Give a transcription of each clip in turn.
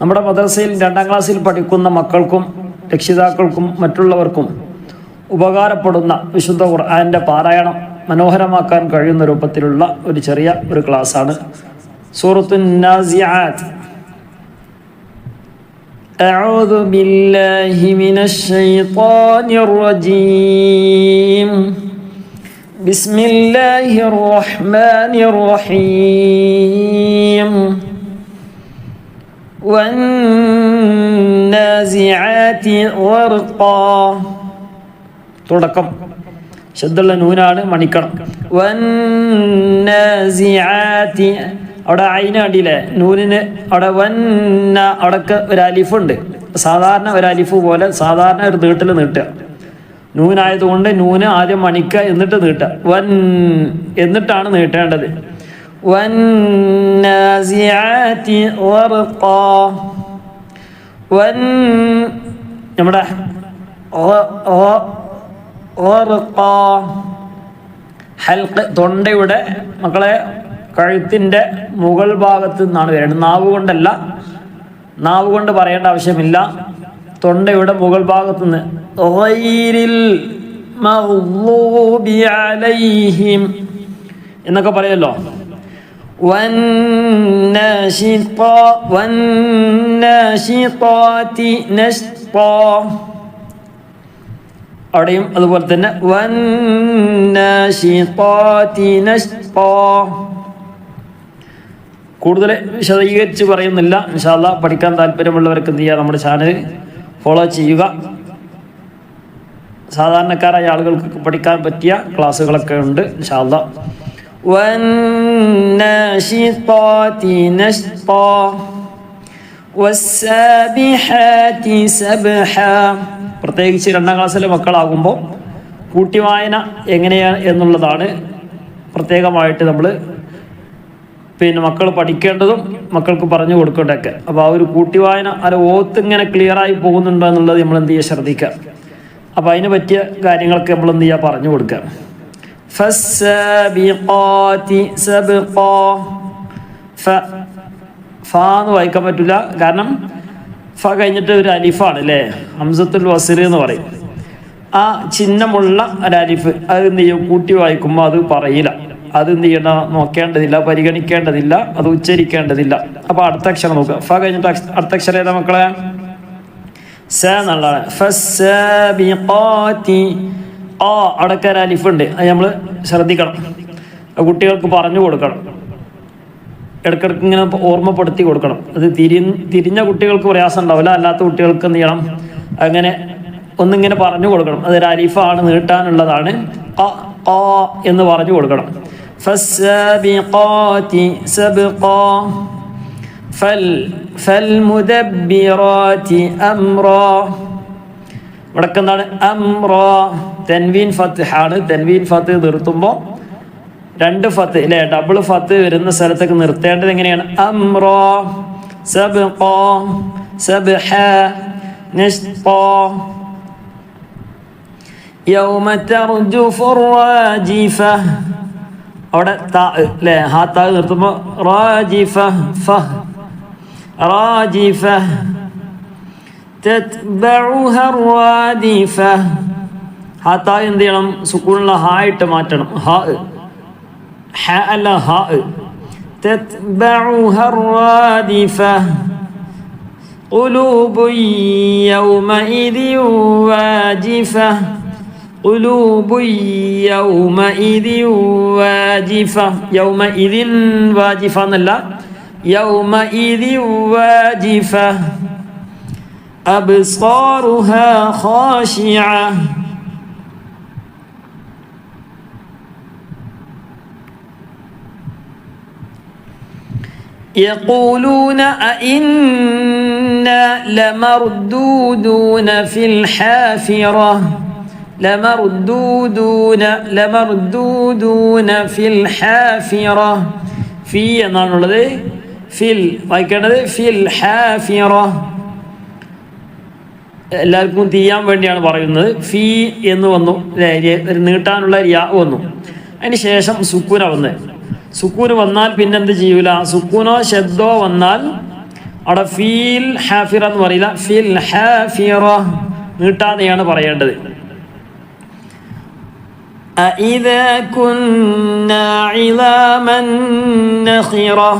നമ്മുടെ മദ്രസയിൽ 2ാം ക്ലാസ്സിൽ പഠിക്കുന്ന മക്കൾക്കും രക്ഷിതാക്കൾക്കും മറ്റുള്ളവർക്കും ഉപകാരപ്പെടുന്ന വിശുദ്ധ ഖുർആന്റെ പാരായണം മനോഹരമാക്കാൻ കഴിയുന്ന രൂപത്തിലുള്ള ഒരു ചെറിയ ഒരു ക്ലാസ്സാണ് സൂറത്തുൻ നാസിആത്ത്. അഊദു ബില്ലാഹി മിനശ് ശൈത്വാനിർ റജീം. ബിസ്മില്ലാഹിർ റഹ്മാനിർ റഹീം. വന്നാസിആതി ഗർഖാ. തുടക്കം ശബ്ദമുള്ള നൂനാണ്, മണിക്കണം. വന്നാസിആതി, അവിടെ അയിന് അടിയിലെ നൂനിന് അവിടെ വന്ന അവിടൊക്കെ ഒരു അലിഫുണ്ട്. സാധാരണ ഒരു അലിഫ് പോലെ സാധാരണ ഒരു നീട്ടിൽ നീട്ടുക. നൂനായതുകൊണ്ട് നൂന് ആദ്യം മണിക്കുക, എന്നിട്ട് നീട്ടുക. വൻ എന്നിട്ടാണ് നീട്ടേണ്ടത്. വന്നാസിആതി ഗർഖാ. നമ്മുടെ ഹൽഖ്, തൊണ്ടയുടെ മക്കളെ കഴുത്തിൻ്റെ മുകൾ ഭാഗത്ത് നിന്നാണ് വരുന്നത്. നാവ് കൊണ്ടല്ല, നാവ് കൊണ്ട് പറയേണ്ട ആവശ്യമില്ല. തൊണ്ടയുടെ മുകൾ ഭാഗത്ത് നിന്ന് ഗൈരിൽ മഗ്ളൂബി അലൈഹിം എന്നൊക്കെ പറയല്ലോ. വന്നാശിത്താതി നശ്താ, അവിടെയും അതുപോലെ തന്നെ വന്നാശിത്താതി നശ്താ. കൂടുതൽ വിശദീകരിച്ച് പറയുന്നില്ല. ഇൻഷാ അല്ലാഹ് പഠിക്കാൻ താല്പര്യമുള്ളവർക്ക് എന്ത് ചെയ്യുക, നമ്മുടെ ചാനൽ ഫോളോ ചെയ്യുക. സാധാരണക്കാരായ ആളുകൾക്ക് പഠിക്കാൻ പറ്റിയ ക്ലാസ്സുകളൊക്കെ ഉണ്ട് ഇൻഷാ അല്ലാഹ്. വന്നാശിത്താതി നശ്താ വസ്സാബിഹാതി സബ്ഹാ. പ്രത്യേകിച്ച് 2ാം ക്ലാസ്സിലെ മക്കളാകുമ്പോൾ കൂട്ടിവായന എങ്ങനെയാണ് എന്നുള്ളതാണ് പ്രത്യേകമായിട്ട് നമ്മൾ മക്കൾ പഠിക്കേണ്ടതും മക്കൾക്ക് പറഞ്ഞു കൊടുക്കേണ്ടതൊക്കെ. അപ്പോൾ ആ ഒരു കൂട്ടിവായന അത് ഇങ്ങനെ ക്ലിയറായി പോകുന്നുണ്ടോ എന്നുള്ളത് നമ്മൾ എന്ത് ചെയ്യുക, ശ്രദ്ധിക്കുക. അപ്പോൾ അതിന് പറ്റിയ കാര്യങ്ങളൊക്കെ നമ്മൾ എന്ത് ചെയ്യുക, പറഞ്ഞു കൊടുക്കുക. ഫസ്സാബിഖാതി സബ്ഖാ. ഫ എന്ന് വായിക്കാൻ പറ്റില്ല, കാരണം ഫ കഴിഞ്ഞിട്ട് ഒരു അലിഫാണ് അല്ലേ, ഹംസത്തുൽ വസ്ൽ എന്ന് പറയും. ആ ചിഹ്നമുള്ള ഒരു അലിഫ് അത് എന്ത് ചെയ്യും, കൂട്ടി വായിക്കുമ്പോൾ അത് പറയില്ല. അത് എന്ത് ചെയ്യണ്ട, നോക്കേണ്ടതില്ല, പരിഗണിക്കേണ്ടതില്ല, അത് ഉച്ചരിക്കേണ്ടതില്ല. അപ്പോൾ അടുത്ത അക്ഷരം നോക്കുക. ഫ കഴിഞ്ഞിട്ട് അടുത്ത അക്ഷരം ഏതാ മക്കളെ? സ എന്നുള്ളതാണ്. ഫസ്സാബിഖാതി. അവിടെയൊക്കെ ഒരു അലിഫുണ്ട്, അത് നമ്മൾ ശ്രദ്ധിക്കണം. കുട്ടികൾക്ക് പറഞ്ഞു കൊടുക്കണം, ഇടയ്ക്കിടയ്ക്ക് ഇങ്ങനെ ഓർമ്മപ്പെടുത്തി കൊടുക്കണം. അത് തിരിഞ്ഞ കുട്ടികൾക്ക് പ്രയാസം ഉണ്ടാവില്ല, അല്ലാത്ത കുട്ടികൾക്ക് എന്ത് ചെയ്യണം, അങ്ങനെ ഒന്നിങ്ങനെ പറഞ്ഞു കൊടുക്കണം. അതൊരു അലിഫാണ്, നീട്ടാനുള്ളതാണ്. എന്ന് പറഞ്ഞു കൊടുക്കണം. ഫസ്സാബിഖാതി സബ്ഖാ ഫൽമുദബ്ബിറാതി അംറാ. ഇവിടൊക്കെ എന്താണ്? അംറാ. തൻവീൻ ഫത്ഹാണ്. തൻവീൻ ഫത്ത് നിർത്തുമ്പോൾ 2 ഫത്ത് അല്ലേ, ഡബിൾ ഫത്ത് വരുന്ന സ്ഥലത്തൊക്കെ നിർത്തേണ്ടത് എങ്ങനെയാണ്? അംറാ സബ്ഖാ സബ്ഹാ നശ്താ യൗമ തർജുഫു റാജിഫ. അവിടെ താ അല്ലേ, ഹാ താ നിർത്തുമ്പോൾ റാജിഫ ഫ റാജിഫ തത്ബഉഹ റാദിഫ. ഹാ താ എന്ത് ചെയ്യണം, സുക്കൂനുള്ള ഹാ ഇട്ട് മാറ്റണം. ഹാ ഹ അല്ല, ഹാ. തത്ബഉഹ റാദിഫ ഖുലൂബു യൗമഇദിൻ വാജിഫ. ഖുലൂബു യൗമഇദിൻ വാജിഫ. യൗമഇദിൻ വാജിഫ എന്നല്ല, യൗമഇദിൻ വാജിഫ അബ്സാറുഹാ ഖാശിഅ. يقولون أئنا لمردودون في الحافرة. لمردودون في الحافرة. في എന്നാണുള്ളത്, ഫിൽ വായിക്കേണ്ടത് ഫിൽ ഹാഫിറ. എല്ലാവർക്കും തീയാൻ വേണ്ടിയാണ് പറയുന്നത്. ഫീ എന്ന് വന്നു, ഒരു നീട്ടാനുള്ള യാ വന്നു. അതിന് ശേഷം സുക്കൂന വന്ന്. സുക്കൂന് വന്നാൽ പിന്നെന്ത് ചെയ്യൂല, സുക്കൂനോ ശബ്ദോ വന്നാൽ അവിടെ ഫീൽ ഹാഫിറ എന്ന് പറയില്ല, ഫിൽ ഹാഫിറ നീട്ടാതെയാണ് പറയേണ്ടത്. أإذا كنا عظاما نخرة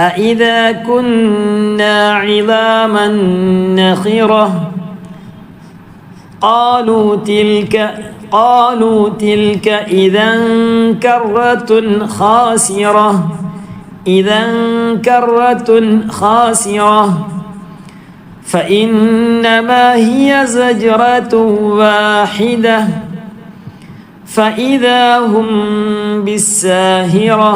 أإذا كنا عظاما نخرة قالوا تلك إذا كرة خاسرة فإنما هي زجرة واحدة فإذا هم بالساهرة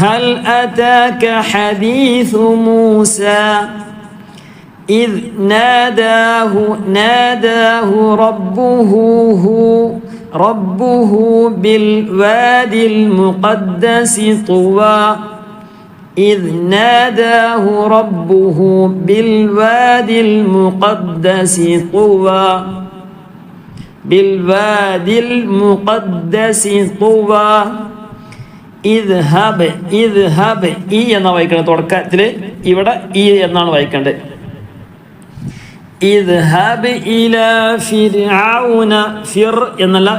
هل أتاك حديث موسى إذ ناداه ربه بالوادي المقدس طوى إذ ناداه ربه بالوادي المقدس طوى ഇദ്ഹബ് ഈ എന്നാ വായിക്കേണ്ടത്. തുടക്കത്തിൽ ഇവിടെ ഈ എന്നാണ് വായിക്കേണ്ടത്. ഇദ്ഹബ് ഇലാ ഫിർഔന, ഫിർ എന്നല്ല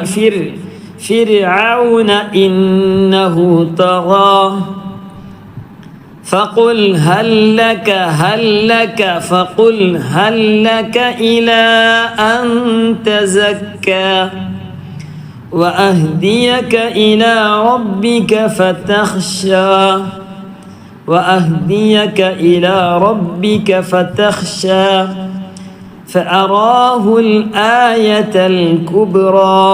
ഫിർഔന ഇന്നഹു തഗാ فقل هل لك إلى أن تزكى وأهديك إلى ربك فتخشى فأراه الآية الكبرى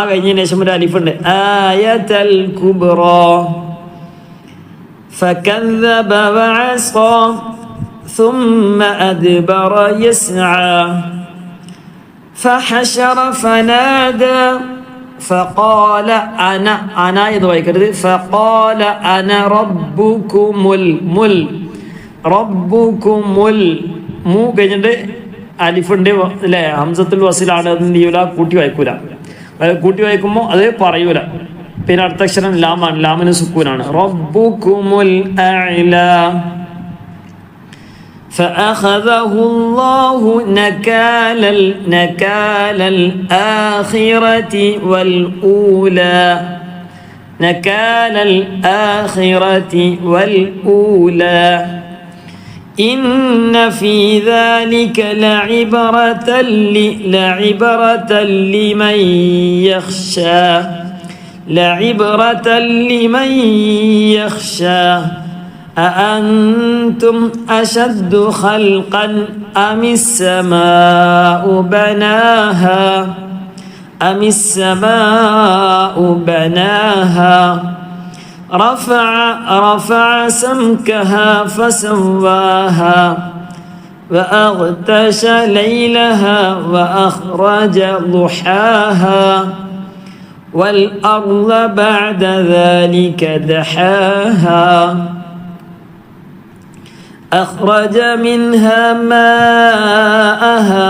കഴിഞ്ഞതിന് ശേഷം ഒരു അലിഫുണ്ട്. ആയത്തൽ കുബ്റ فكذب وعصى ثم أدبر يسعى فحشر فنادى فقال أنا ഇത് വായിക്കരുത്. فقال أنا റബ്ബുക്കുമുൽ മു കഴിഞ്ഞിട്ട് അലിഫുണ്ട് അല്ലേ, ഹംസത്തുൽ വസിലാണ്. അത് നീല കൂട്ടി വായിക്കൂല, കൂട്ടി വായിക്കുമ്പോൾ അത് പറയൂല. പിന്നെ അടുത്ത അക്ഷരം ലാമാണ്, ലാമിന് സുക്കൂനാണ്. റബ്ബുകുമുൽ അഅ്ലാ فأخذه الله نكال الآخرة والأولى إن في ذلك لعبرة لمن يخشى أأنتم أشد خلقا أم السماء بناها رفع سمكها فسواها وأغطش ليلها وأخرج ضحاها والأرض بعد ذلك دحاها أخرج منها ماءها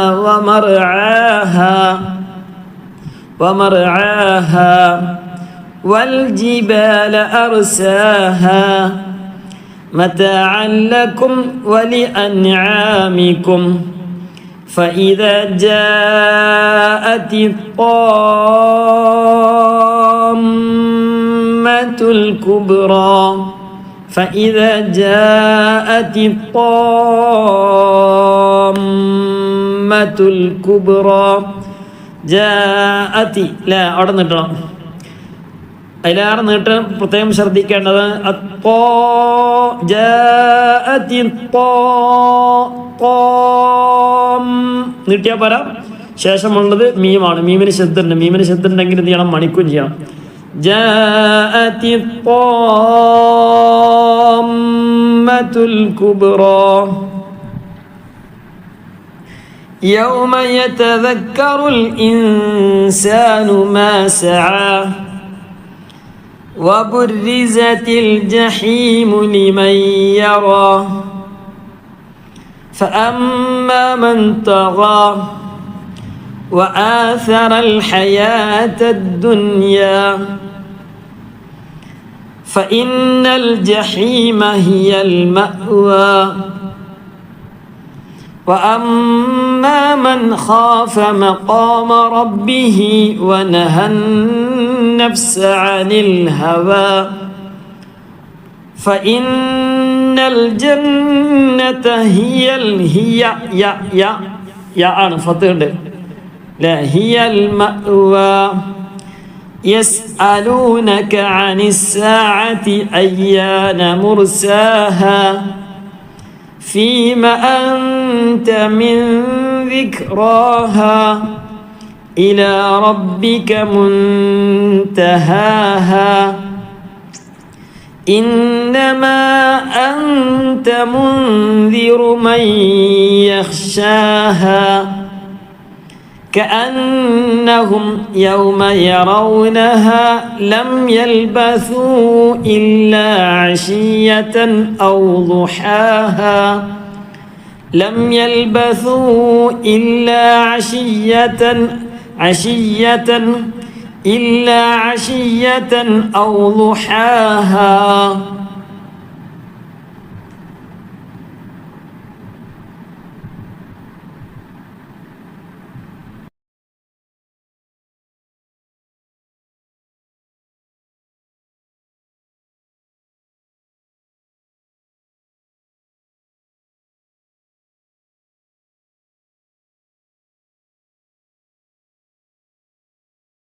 ومرعاها والجبال أرساها متاعا لكم ولأنعامكم فإذا جاءت الطامة الكبرى لا അവിടെ നീട്ടണം. അതിലേറെ നീട്ടം പ്രത്യേകം ശ്രദ്ധിക്കേണ്ടത് നീട്ടിയാൽ പോരാ. ശേഷമുള്ളത് മീമാണ്. മീമിന് ശബ്ദമുണ്ട്. മീമിന് ശബ്ദമുണ്ടെങ്കിൽ എന്ത് ചെയ്യണം? മണിക്കും ചെയ്യണം. ജാഅതി ത്വാമ്മത്തുൽ കുബ്റാ يوم يتذكر الإنسان ما سعى وبرزت الجحيم لمن يرى فأما من طغى وآثر الحياة الدنيا فإن الجحيم هي المأوى وأما من خاف مقام ربه ونهى النفس عن الهوى فإن الجنة هي هي المأوى يسألونك عن الساعة أيان مرساها فيما أنت من ذكراها إلى ربك منتهاها إنما أنت منذر من يخشاها كأنهم يوم يرونها لم يلبثوا إلا عشية أو ضحاها لم يلبثوا إلا عشية أو ضحاها